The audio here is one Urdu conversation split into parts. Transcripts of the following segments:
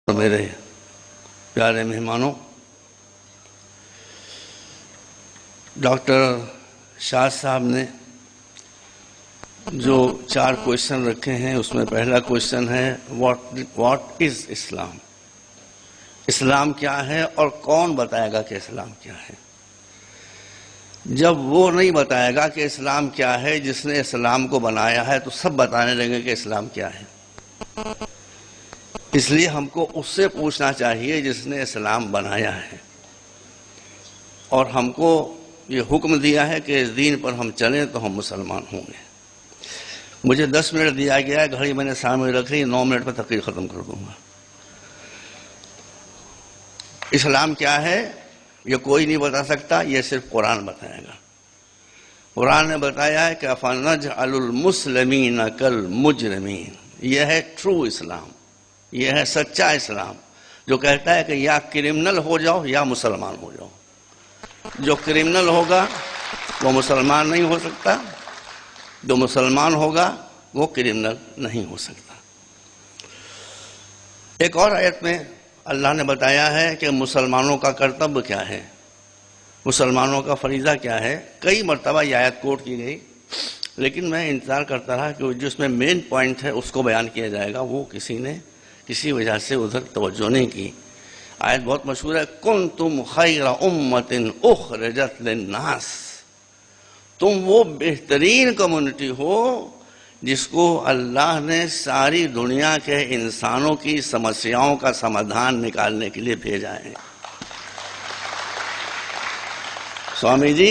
میرے پیارے مہمانوں، ڈاکٹر شاہ صاحب نے جو 4 کوئسچن رکھے ہیں، اس میں پہلا کوئسچن ہے واٹ از اسلام؟ اسلام کیا ہے اور کون بتائے گا کہ اسلام کیا ہے؟ جب وہ نہیں بتائے گا کہ اسلام کیا ہے، جس نے اسلام کو بنایا ہے، تو سب بتانے لگیں کہ اسلام کیا ہے۔ اس لیے ہم کو اس سے پوچھنا چاہیے جس نے اسلام بنایا ہے، اور ہم کو یہ حکم دیا ہے کہ اس دین پر ہم چلیں تو ہم مسلمان ہوں گے۔ مجھے 10 منٹ دیا گیا ہے، گھڑی میں نے سامنے رکھ لی، 9 منٹ میں تقریر ختم کر دوں گا۔ اسلام کیا ہے یہ کوئی نہیں بتا سکتا، یہ صرف قرآن بتائے گا۔ قرآن نے بتایا ہے کہ أَفَنَجْعَلُ الْمُسْلِمِينَ كَالْمُجْرِمِينَ، یہ ہے ٹرو اسلام، یہ ہے سچا اسلام، جو کہتا ہے کہ یا کرمنل ہو جاؤ یا مسلمان ہو جاؤ۔ جو کرمنل ہوگا وہ مسلمان نہیں ہو سکتا، جو مسلمان ہوگا وہ کرمنل نہیں ہو سکتا۔ ایک اور آیت میں اللہ نے بتایا ہے کہ مسلمانوں کا کرتب کیا ہے، مسلمانوں کا فریضہ کیا ہے۔ کئی مرتبہ یہ آیت کوٹ کی گئی، لیکن میں انتظار کرتا رہا کہ جس میں مین پوائنٹ ہے اس کو بیان کیا جائے گا، وہ کسی نے کسی وجہ سے ادھر توجہ نہیں کی۔ آیت بہت مشہور ہے، کنتم خیر امت اخرجت للناس، تم وہ بہترین کمیونٹی ہو جس کو اللہ نے ساری دنیا کے انسانوں کی سمسیاؤں کا سمادھان نکالنے کے لیے بھیجا ہے۔ سوامی جی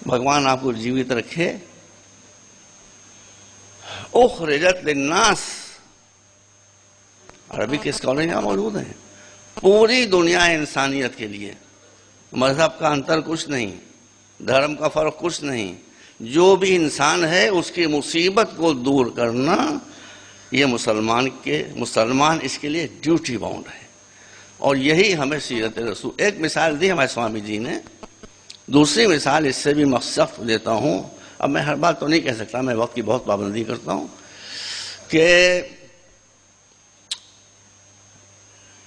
بھگوان آپ کو جیوت رکھے، اخرجت للناس عربی کے اسکالر یہاں موجود ہیں، پوری دنیا انسانیت کے لیے، مذہب کا انتر کچھ نہیں، دھرم کا فرق کچھ نہیں، جو بھی انسان ہے اس کی مصیبت کو دور کرنا، یہ مسلمان اس کے لیے ڈیوٹی باؤنڈ ہے، اور یہی ہمیں سیرت رسول۔ ایک مثال دی ہمارے سوامی جی نے، دوسری مثال اس سے بھی مختصر دیتا ہوں۔ اب میں ہر بات تو نہیں کہہ سکتا، میں وقت کی بہت پابندی کرتا ہوں، کہ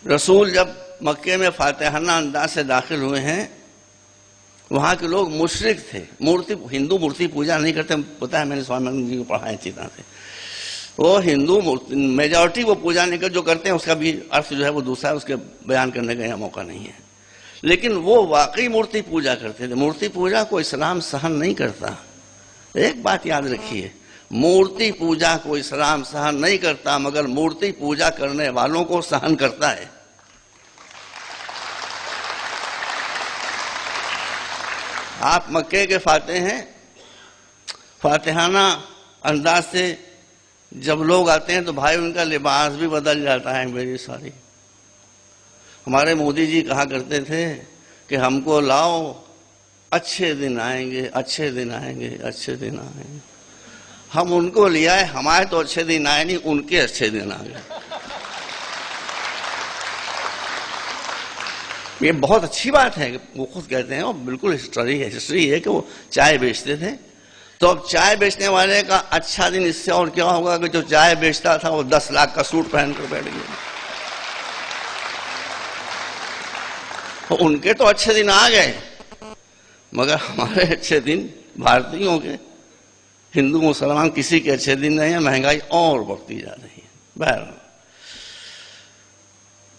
رسول جب مکے میں فاتحانہ انداز سے داخل ہوئے ہیں، وہاں کے لوگ مشرک تھے، ہندو مورتی پوجا نہیں کرتے، پتہ ہے میں نے سوامی جی کو پڑھا ہے اچھی طرح سے۔ وہ ہندو میجورٹی وہ پوجا نہیں کرتے، جو کرتے ہیں اس کا بھی عرض جو ہے وہ دوسرا ہے، اس کے بیان کرنے کا یہاں موقع نہیں ہے۔ لیکن وہ واقعی مورتی پوجا کرتے تھے۔ مورتی پوجا کو اسلام سہن نہیں کرتا۔ ایک بات یاد رکھیے، مورتی پوجا کو اسلام سہن نہیں کرتا، مگر مورتی پوجا کرنے والوں کو سہن کرتا ہے۔ آپ مکے کے فاتح ہیں، فاتحانہ انداز سے جب لوگ آتے ہیں تو بھائی ان کا لباس بھی بدل جاتا ہے میری ساری۔ ہمارے مودی جی کہا کرتے تھے کہ ہم کو لاؤ، اچھے دن آئیں گے، اچھے دن آئیں گے، اچھے دن آئیں گے۔ ہم ان کو لے آئے، ہمارے تو اچھے دن آئے نہیں، ان کے اچھے دن آ گئے۔ یہ بہت اچھی بات ہے، وہ خود کہتے ہیں، وہ بالکل ہسٹری ہے کہ وہ چائے بیچتے تھے، تو اب چائے بیچنے والے کا اچھا دن اس سے اور کیا ہوگا کہ جو چائے بیچتا تھا وہ 10 لاکھ کا سوٹ پہن کر بیٹھ گیا۔ تو ان کے تو اچھے دن آ گئے، مگر ہمارے اچھے دن بھارتیوں کے، ہندو مسلمان کسی کے اچھے دن نہیں ہیں، مہنگائی اور بڑھتی جا رہی ہے۔ بہرحال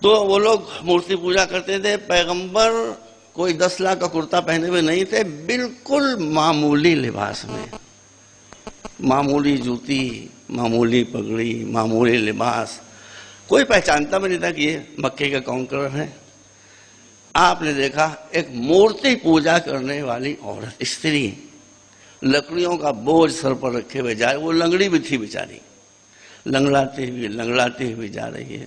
تو وہ لوگ مورتی پوجا کرتے تھے۔ پیغمبر کوئی 10 لاکھ کا کرتا پہنے ہوئے نہیں تھے، بالکل معمولی لباس میں، معمولی جوتی، معمولی پگڑی، معمولی لباس، کوئی پہچانتا بھی نہیں تھا کہ یہ مکے کے کانکرر ہیں۔ آپ نے دیکھا ایک مورتی پوجا کرنے والی عورت، استری، لکڑیوں کا بوجھ سر پر رکھے ہوئے جائے، وہ لنگڑی بھی تھی بیچاری، لنگڑاتی ہوئی جا رہی ہے۔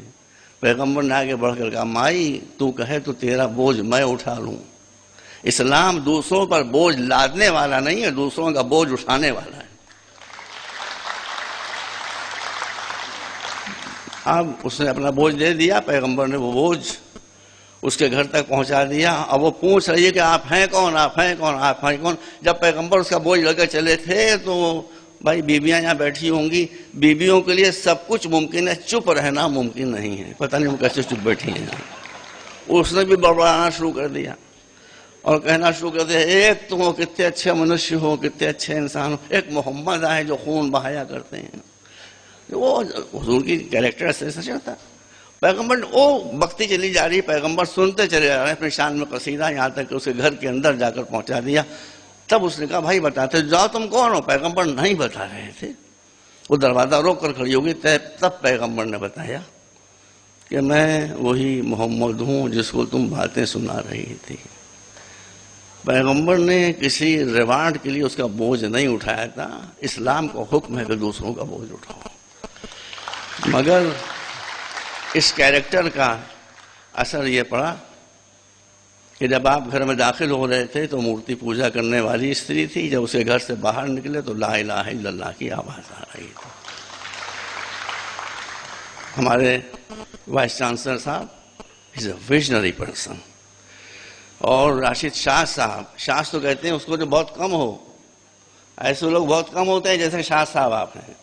پیغمبر نے آگے بڑھ کر کہا، مائی تو کہے تو تیرا بوجھ میں اٹھا لوں۔ اسلام دوسروں پر بوجھ لادنے والا نہیں ہے، دوسروں کا بوجھ اٹھانے والا ہے۔ اب اس نے اپنا بوجھ دے دیا، پیغمبر نے وہ بوجھ اس کے گھر تک پہنچا دیا۔ اب وہ پوچھ رہی ہے کہ آپ ہیں کون، آپ ہیں کون، آپ ہیں کون۔ جب پیغمبر اس کا بوجھ لے کر چلے تھے تو بھائی بیویاں یہاں بیٹھی ہوں گی، بیویوں کے لیے سب کچھ ممکن ہے، چپ رہنا ممکن نہیں ہے. پتہ نہیں وہ کیسے چپ بیٹھی ہیں. اس نے بھی بڑبڑانا شروع کر دیا اور کہنا شروع کر دیا، ایک تم ہو کتنے اچھے منشیہ ہو، کتنے اچھے انسان ہو، ایک محمد آئے جو خون بہایا کرتے ہیں. وہ حضور کی کیریکٹر ایسے چلتا. پیغمبر وہ بکتی چلی جا رہی، پیغمبر سنتے چلے جا رہے ہیں اپنی شان میں قصیدہ، یہاں تک کہ اسے گھر کے اندر جا کر پہنچا دیا. تب اس نے کہا بھائی بتاتے جاؤ تم کون ہو. پیغمبر نہیں بتا رہے تھے. وہ دروازہ روک کر کھڑی ہوگی. تب پیغمبر نے بتایا کہ میں وہی محمد ہوں جس کو تم باتیں سنا رہی تھی. پیغمبر نے کسی ریوارڈ کے لیے اس کا بوجھ نہیں اٹھایا تھا. اسلام کا حکم ہے کہ دوسروں کا بوجھ اٹھاؤ. مگر اس کیریکٹر کا اثر یہ پڑا کہ جب آپ گھر میں داخل ہو رہے تھے تو مورتی پوجا کرنے والی استری تھی. جب اسے گھر سے باہر نکلے تو لا الہ الا اللہ کی آواز آ رہی تھی. ہمارے وائس چانسلر صاحب از اے ویژنری پرسن. اور راشد شاہ صاحب، شاہ تو کہتے ہیں اس کو جو بہت کم ہو، ایسے لوگ بہت کم ہوتے ہیں جیسے شاہ صاحب آپ ہیں.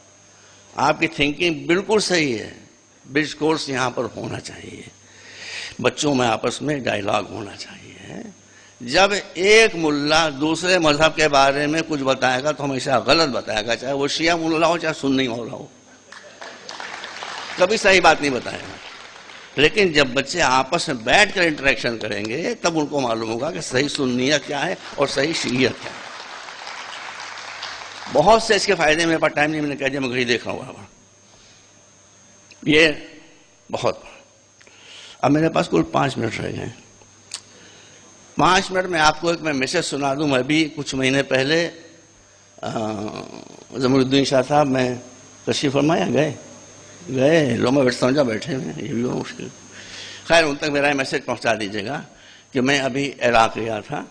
آپ کی تھنکنگ بالکل صحیح ہے. برج کورس یہاں پر ہونا چاہیے. بچوں میں آپس میں ڈائیلاگ ہونا چاہیے. جب ایک ملا دوسرے مذہب کے بارے میں کچھ بتائے گا تو ہمیشہ غلط بتائے گا، چاہے وہ شیعہ ملا ہو چاہے سنی ہو رہا ہو. کبھی صحیح بات نہیں بتائے گا. لیکن جب بچے آپس میں بیٹھ کر انٹریکشن کریں گے تب ان کو معلوم ہوگا کہ صحیح سنیت کیا ہے اور صحیح شیعیت کیا ہے. بہت سے اس کے فائدے. میرے پاس ٹائم نہیں، میں نے کہا جی میں گھڑی دیکھ رہا ہوں. یہ بہت. اب میرے پاس کل 5 منٹ رہ گئے. 5 منٹ میں آپ کو ایک میں میسج سنا دوں. میں بھی کچھ مہینے پہلے ضمیر الدین شاہ صاحب میں تشریف فرمایا گئے لو میں سمجھا بیٹھے ہیں، یہ بھی بہت مشکل. خیر ان تک میرا میسج پہنچا دیجیے گا کہ میں ابھی عراق گیا تھا.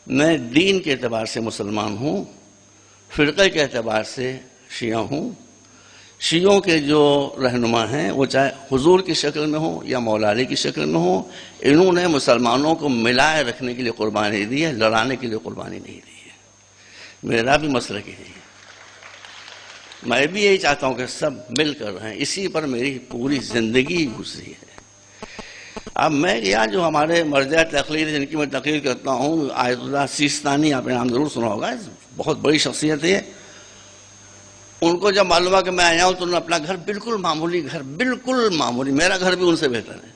میں دین کے اعتبار سے مسلمان ہوں، فرقے کے اعتبار سے شیعہ ہوں. شیعوں کے جو رہنما ہیں وہ چاہے حضور کی شکل میں ہوں یا مولا علی کی شکل میں ہوں، انہوں نے مسلمانوں کو ملائے رکھنے کے لیے قربانی دی ہے، لڑانے کے لیے قربانی نہیں دی ہے. میرا بھی مسلک یہی ہے. میں بھی یہی چاہتا ہوں کہ سب مل کر رہیں. اسی پر میری پوری زندگی گزری ہے. اب میں گیا جو ہمارے مرجع تقلید جن کی میں تقریر کرتا ہوں، آیت اللہ سیستانی، آپ نے نام ضرور سنا ہوگا، بہت بڑی شخصیت ہے. ان کو جب معلوم ہوا کہ میں آیا ہوں تو انہوں نے اپنا گھر، بالکل معمولی، میرا گھر بھی ان سے بہتر ہے،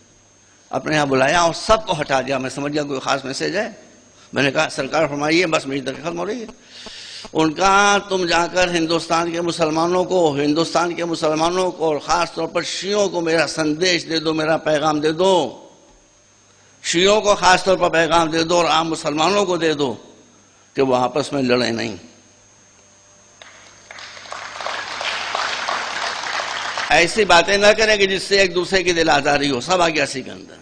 اپنے یہاں بلایا اور سب کو ہٹا دیا. میں سمجھ گیا کوئی خاص میسج ہے. میں نے کہا سرکار فرمائیے، بس میری تقریر ختم ہو رہی ہے. ان کا تم جا کر ہندوستان کے مسلمانوں کو اور خاص طور پر شیعوں کو میرا سندیش دے دو، میرا پیغام دے دو. شیعوں کو خاص طور پر پیغام دے دو اور عام مسلمانوں کو دے دو کہ وہ آپس میں لڑیں نہیں. ایسی باتیں نہ کریں کہ جس سے ایک دوسرے کی دل آزاری ہو. سب آ گیا اسی کے اندر.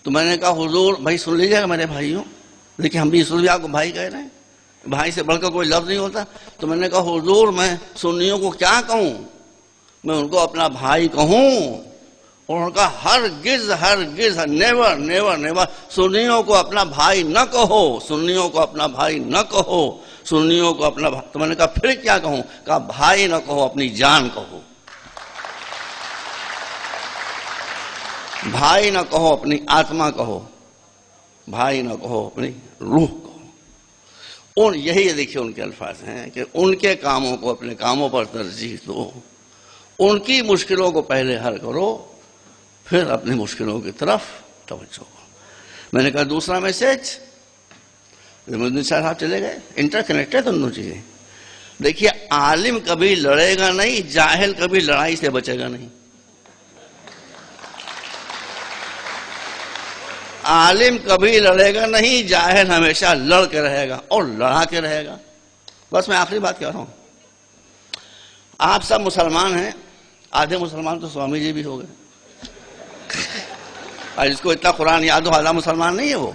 تو میں نے کہا حضور بھائی سن لیجیے گا میرے بھائیوں، لیکن ہم بھی اس لیے آپ کو بھائی کہہ رہے ہیں، بھائی سے بڑھ کر کوئی لفظ نہیں ہوتا. تو میں نے کہا حضور میں سنیوں کو کیا کہوں، میں ان کو اپنا بھائی کہوں؟ اور ان کا ہرگز نیور سنیوں کو اپنا بھائی نہ کہو، سنیوں کو اپنا بھائی نہ کہو، سنیوں کو اپنا بھائی. تو میں نے کہا پھر کیا کہوں؟ کہا بھائی نہ کہو، اپنی جان کہو. بھائی نہ کہو، اپنی آتما کہو. بھائی نہ کہو، اپنی روح کہو. یہی دیکھیے ان کے الفاظ ہیں کہ ان کے کاموں کو اپنے کاموں پر ترجیح دو، ان کی مشکلوں کو پہلے حل کرو، پھر اپنی مشکلوں کی طرف توجہ. میں نے کہا دوسرا میسج. ضمیر صاحب چلے گئے. انٹر کنیکٹڈ دونوں چیزیں. دیکھیے عالم کبھی لڑے گا نہیں، جاہل کبھی لڑائی سے بچے گا نہیں. عالم کبھی لڑے گا نہیں، جاہل ہمیشہ لڑ کے رہے گا اور لڑا کے رہے گا. بس میں آخری بات کہہ رہا ہوں. آپ سب مسلمان ہیں، آدھے مسلمان تو سوامی جی بھی ہو گئے. اور جس کو اتنا قرآن یاد ہو آدھا مسلمان نہیں ہے. وہ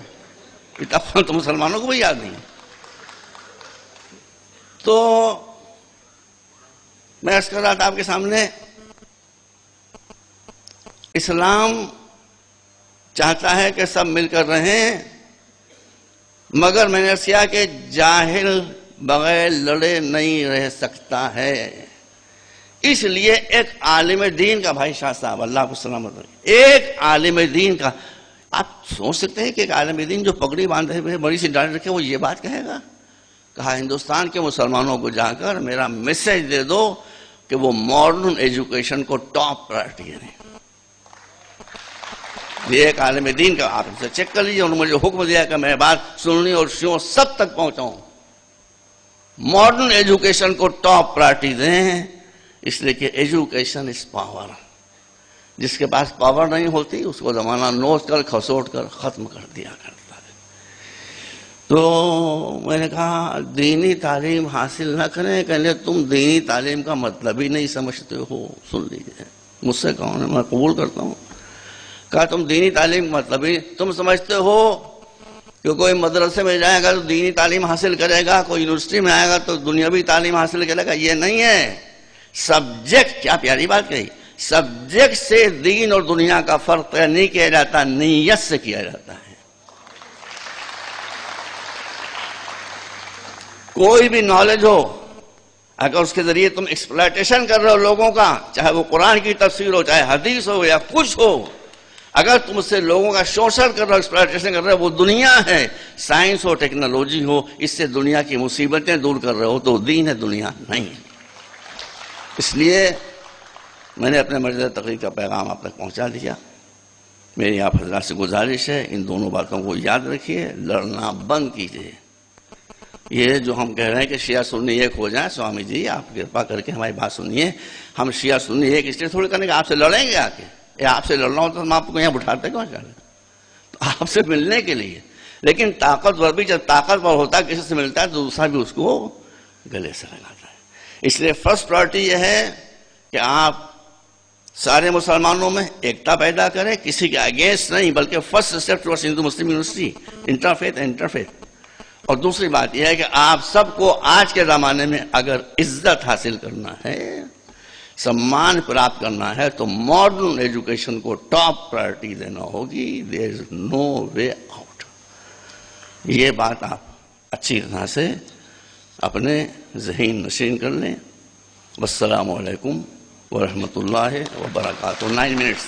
اتنا قرآن تو مسلمانوں کو بھی یاد نہیں. تو میں عرض کر رہا تھا آپ کے سامنے، اسلام چاہتا ہے کہ سب مل کر رہیں، مگر میں نے عرض کیا کہ جاہل بغیر لڑے نہیں رہ سکتا ہے۔ اس لیے ایک عالم دین کا، بھائی شاہ صاحب اللہ کو سلامت رکھے، ایک عالم دین کا، آپ سوچ سکتے ہیں کہ ایک عالم دین جو پگڑی باندھے ہوئے بڑی سی ڈانٹ رکھے وہ یہ بات کہے گا؟ کہا ہندوستان کے مسلمانوں کو جا کر میرا میسج دے دو کہ وہ ماڈرن ایجوکیشن کو ٹاپ پرائرٹی دیں۔ یہ ایک عالم دین کا، آپ سے چیک کر لیجیے، انہوں نے مجھے حکم دیا کہ میں بات سننی اور شیعوں سب تک پہنچاؤں، ماڈرن ایجوکیشن کو ٹاپ پرائرٹی دیں، اس لیے کہ ایجوکیشن از پاور۔ جس کے پاس پاور نہیں ہوتی اس کو زمانہ نوچ کر کھسوٹ کر ختم کر دیا کرتا ہے۔ تو میں نے کہا دینی تعلیم حاصل نہ کریں، کہنے تم دینی تعلیم کا مطلب ہی نہیں سمجھتے ہو۔ سن لیجیے، مجھ سے کہو میں قبول کرتا ہوں۔ کہا تم دینی تعلیم کا مطلب ہی تم سمجھتے ہو کہ کوئی مدرسے میں جائے گا تو دینی تعلیم حاصل کرے گا، کوئی یونیورسٹی میں آئے گا تو دنیاوی تعلیم حاصل کرے گا؟ یہ نہیں ہے۔ سبجیکٹ، کیا پیاری بات کہی، سبجیکٹ سے دین اور دنیا کا فرق طے نہیں کیا جاتا، نیت سے کیا جاتا ہے۔ کوئی بھی نالج ہو، اگر اس کے ذریعے تم ایکسپلائٹیشن کر رہے ہو لوگوں کا، چاہے وہ قرآن کی تفسیر ہو، چاہے حدیث ہو یا کچھ ہو، اگر تم اس سے لوگوں کا شوشن کر رہے ہو، ایکسپلائٹیشن کر رہے ہو، وہ دنیا ہے، سائنس ہو، ٹیکنالوجی ہو، اس سے دنیا کی مصیبتیں دور کر رہے ہو، تو دین ہے، دنیا نہیں ہے۔ اس لیے میں نے اپنے مرجع تقریر کا پیغام آپ تک پہنچا دیا۔ میری آپ حضرات سے گزارش ہے ان دونوں باتوں کو یاد رکھیے، لڑنا بند کیجیے۔ یہ جو ہم کہہ رہے ہیں کہ شیعہ سنی ایک ہو جائیں، سوامی جی آپ کرپا کر کے ہماری بات سنیے، ہم شیعہ سنی ایک اس لیے تھوڑی کرنے کہ آپ سے لڑیں گے آ کے، آپ سے لڑنا ہوتا تو ہم آپ کو یہاں بٹھاتے کیوں چاہتے؟ تو آپ سے ملنے کے لیے، لیکن طاقتور بھی جب طاقتور ہوتا ہے کسی سے ملتا ہے تو دوسرا بھی اس کو گلے سے لگاتا ہے۔ اس لیے فرسٹ پرائرٹی یہ ہے کہ آپ سارے مسلمانوں میں ایکتا پیدا کریں، کسی کے اگینسٹ نہیں، بلکہ فرسٹ اسٹیپ ٹوارڈز ہندو مسلم یونیورسٹی، انٹرفیتھ۔ اور دوسری بات یہ ہے کہ آپ سب کو آج کے زمانے میں اگر عزت حاصل کرنا ہے، سمان پراپت کرنا ہے، تو ماڈرن ایجوکیشن کو ٹاپ پرائرٹی دینا ہوگی۔ دیر از نو وے آؤٹ۔ یہ بات آپ اچھی طرح سے اپنے ذہن نشین کر لیں۔ والسلام علیکم ورحمۃ اللہ وبرکاتہ۔ 9 منٹس۔